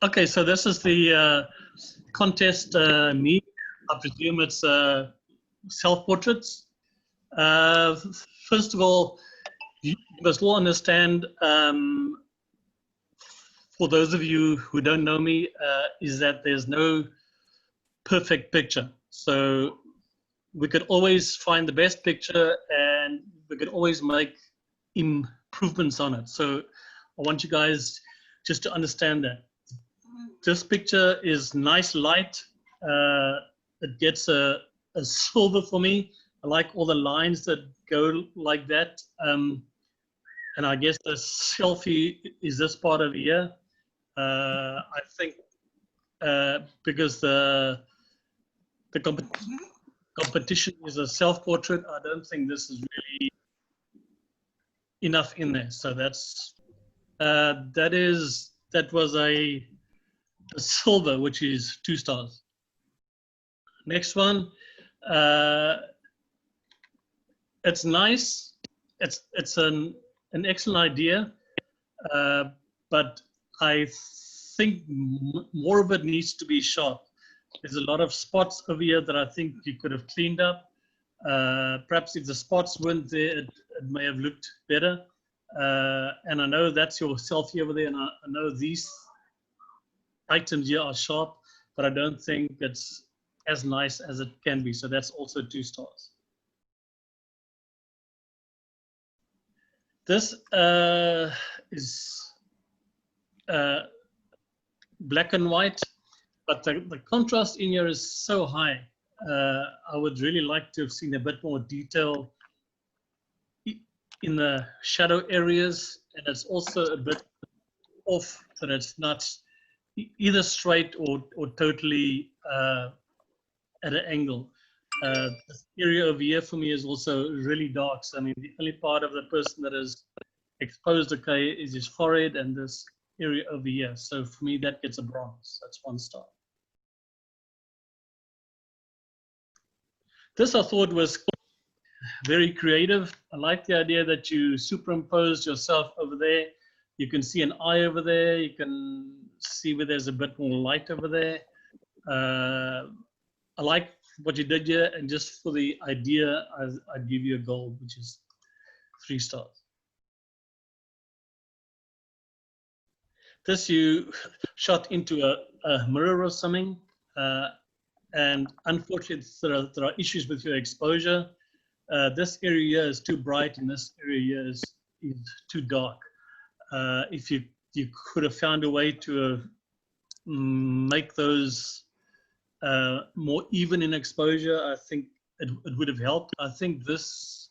Okay, so this is the contest me. I presume it's self-portraits. First of all, you must all understand, for those of you who don't know me, is that there's no perfect picture. So we could always find the best picture and we could always make improvements on it. So I want you guys just to understand that. This picture is nice light. It gets a silver for me. I like all the lines that go like that. And I guess the selfie is this part of here. I think because the competition is a self-portrait, I don't think this is really enough in there. So that was a silver, which is 2 stars. Next one, it's nice. It's an excellent idea, but I think more of it needs to be shot. There's a lot of spots over here that I think you could have cleaned up. Perhaps if the spots weren't there, it may have looked better. And I know that's your selfie over there, and I know these items here are sharp, but I don't think it's as nice as it can be. So that's also 2 stars. This is black and white, but the contrast in here is so high. I would really like to have seen a bit more detail in the shadow areas, and it's also a bit off, that it's not either straight or totally at an angle. This area over here for me is also really dark. So I mean, the only part of the person that is exposed, okay, is his forehead and this area over here. So for me, that gets a bronze. That's 1 star. This I thought was very creative. I like the idea that you superimposed yourself over there. You can see an eye over there. You can see where there's a bit more light over there. I like what you did here, and just for the idea, I'd give you a gold, which is 3 stars. This you shot into a mirror or something, and unfortunately there are issues with your exposure. This area is too bright, and this area is too dark. If you could have found a way to make those more even in exposure, I think it would have helped. I think this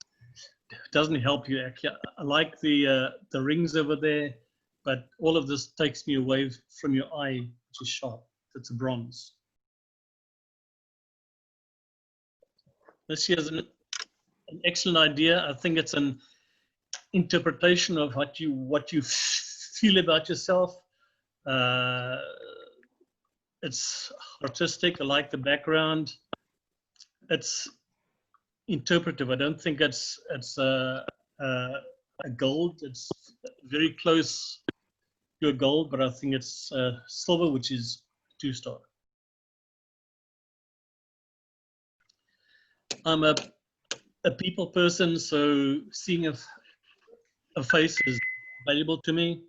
doesn't help you actually. I like the rings over there, but all of this takes me away from your eye, which is sharp. It's a bronze. This here is an excellent idea. I think it's an interpretation of what you feel about yourself. It's artistic. I like the background. It's interpretive. I don't think it's a gold. It's very close to a gold, but I think it's silver, which is 2 star. I'm a people person, so seeing a face is valuable to me.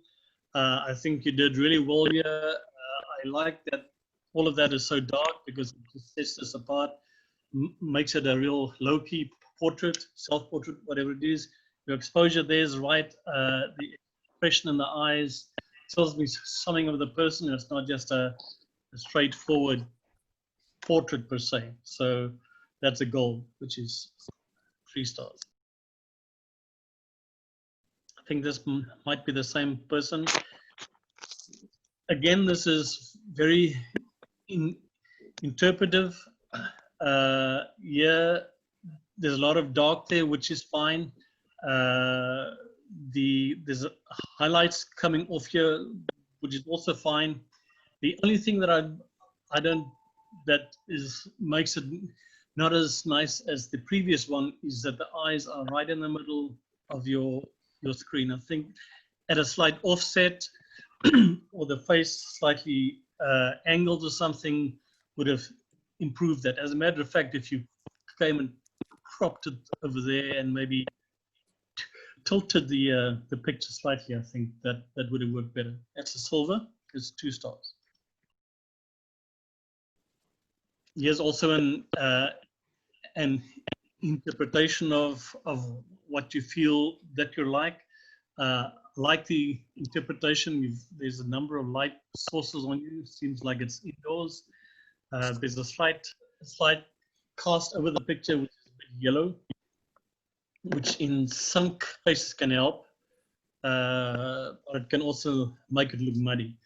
I think you did really well here. I like that all of that is so dark, because it just sets this apart, makes it a real low-key portrait, self-portrait, whatever it is. Your exposure there is right. The expression in the eyes tells me something of the person. It's not just a straightforward portrait per se. So that's a gold, which is 3 stars. I think this might be the same person. Again, this is very interpretive. Yeah, there's a lot of dark there, which is fine. There's highlights coming off here, which is also fine. The only thing that makes it not as nice as the previous one is that the eyes are right in the middle of your screen. I think at a slight offset, or the face slightly angled or something would have improved that. As a matter of fact, if you came and cropped it over there and maybe tilted the picture slightly, I think that would have worked better. That's a silver. It's 2 stars. Here's also an interpretation of what you feel that you're like. Like the interpretation, there's a number of light sources on you. Seems like it's indoors. There's a slight cast over the picture, which is a bit yellow, which in some places can help, or it can also make it look muddy.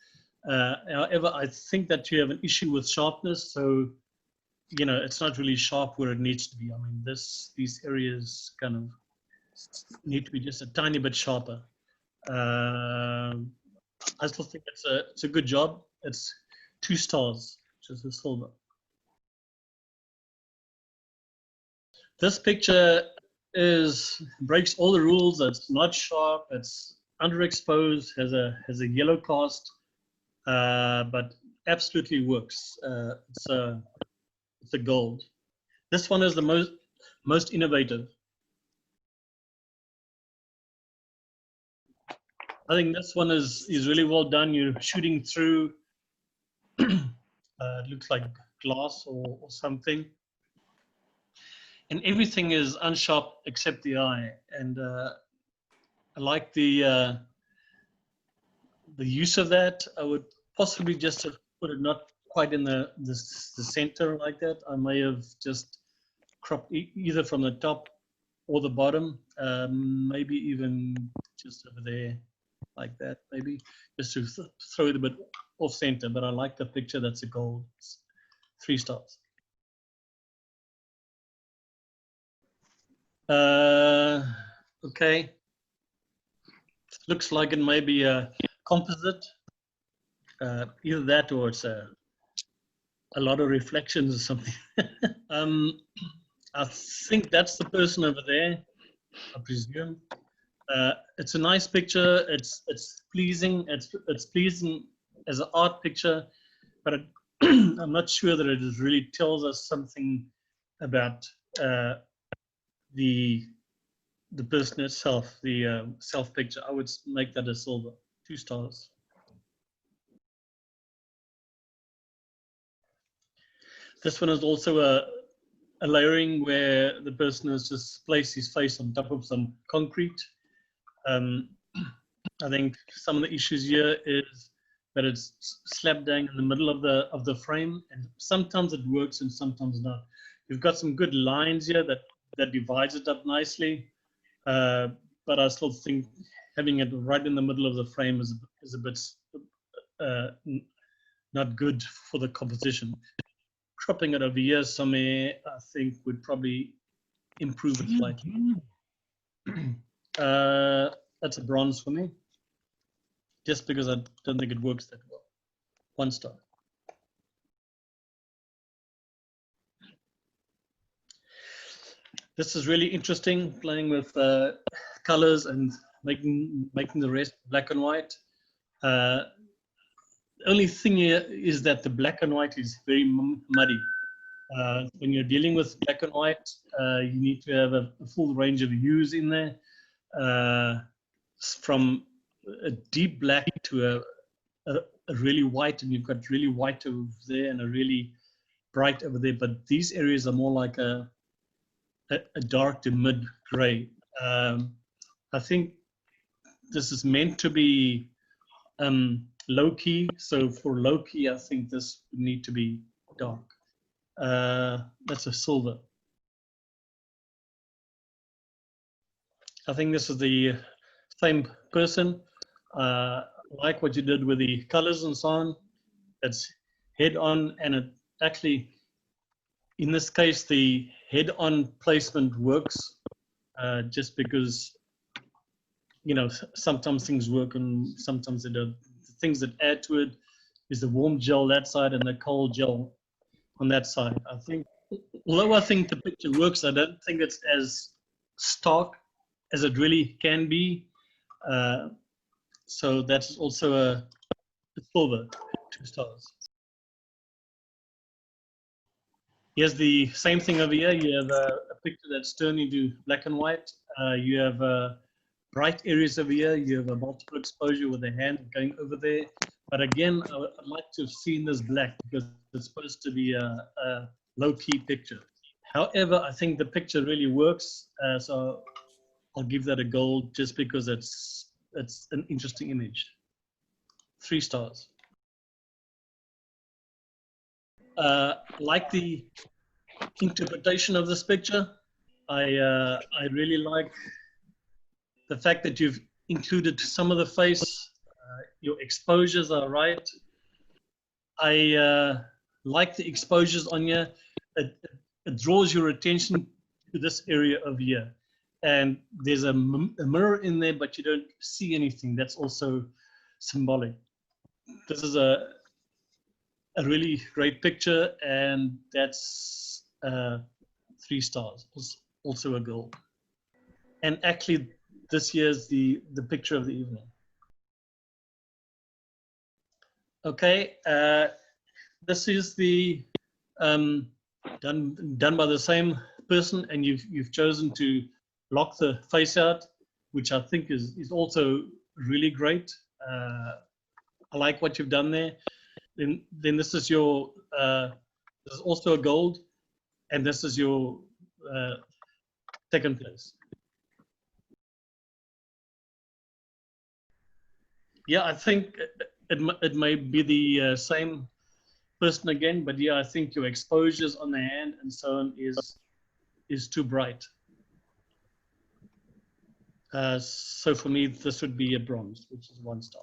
However, I think that you have an issue with sharpness, so it's not really sharp where it needs to be. I mean, these areas kind of need to be just a tiny bit sharper. I still think it's a good job. It's 2 stars, which is a silver. This picture breaks all the rules. It's not sharp. It's underexposed. Has a yellow cast, but absolutely works. It's a gold. This one is the most innovative. I think this one is really well done. You're shooting through. It looks like glass or something. And everything is unsharp except the eye. And I like the use of that. I would possibly just have put it not quite in the center like that. I may have just cropped either from the top or the bottom, maybe even just over there like that, maybe just to throw it a bit off center. But I like the picture. That's a gold. It's 3 stars. Okay. Looks like it may be a composite. Either that or it's a lot of reflections or something. I think that's the person over there, I presume. It's a nice picture. It's pleasing. It's pleasing as an art picture, but I'm not sure that it really tells us something about the person itself, the self picture. I would make that a silver, 2 stars. This one is also a layering where the person has just placed his face on top of some concrete. I think some of the issues here is that it's slap bang in the middle of the frame, and sometimes it works and sometimes not. You've got some good lines here that divides it up nicely, but I still think having it right in the middle of the frame is a bit not good for the composition. Cropping it over here somewhere, I think, would probably improve it slightly. That's a bronze for me, just because I don't think it works that well. 1 star. This is really interesting, playing with colors and making the rest black and white. The only thing here is that the black and white is very muddy. When you're dealing with black and white, you need to have a full range of hues in there, from a deep black to a really white, and you've got really white over there and a really bright over there. But these areas are more like a dark to mid gray. I think this is meant to be low key. So for low key, I think this would need to be dark. That's a silver. I think this is the same person. Like what you did with the colors and so on. It's head on, and it actually, in this case, the head on placement works, just because, sometimes things work and sometimes they don't. The things that add to it is the warm gel that side and the cold gel on that side. I think, although I think the picture works, I don't think it's as stark as it really can be. So that's also a silver, 2 stars. Here's the same thing over here. You have a picture that's turned into black and white. You have bright areas over here. You have a multiple exposure with the hand going over there. But again, I'd like to have seen this black because it's supposed to be a low-key picture. However, I think the picture really works. So I'll give that a gold just because it's an interesting image. 3 stars. Like the interpretation of this picture. I really like the fact that you've included some of the face. Your exposures are right. I like the exposures on here. It draws your attention to this area over here. And there's a mirror in there, but you don't see anything. That's also symbolic. This is a really great picture, and that's 3 stars. Also a gold. And actually, this year's the picture of the evening. Okay, this is the done by the same person, and you've chosen to block the face out, which I think is also really great. I like what you've done there. Then this is your this is also a gold, and this is your second place. Yeah, I think it may be the same person again, but yeah, I think your exposures on the hand and so on is too bright. So for me, this would be a bronze, which is 1 star.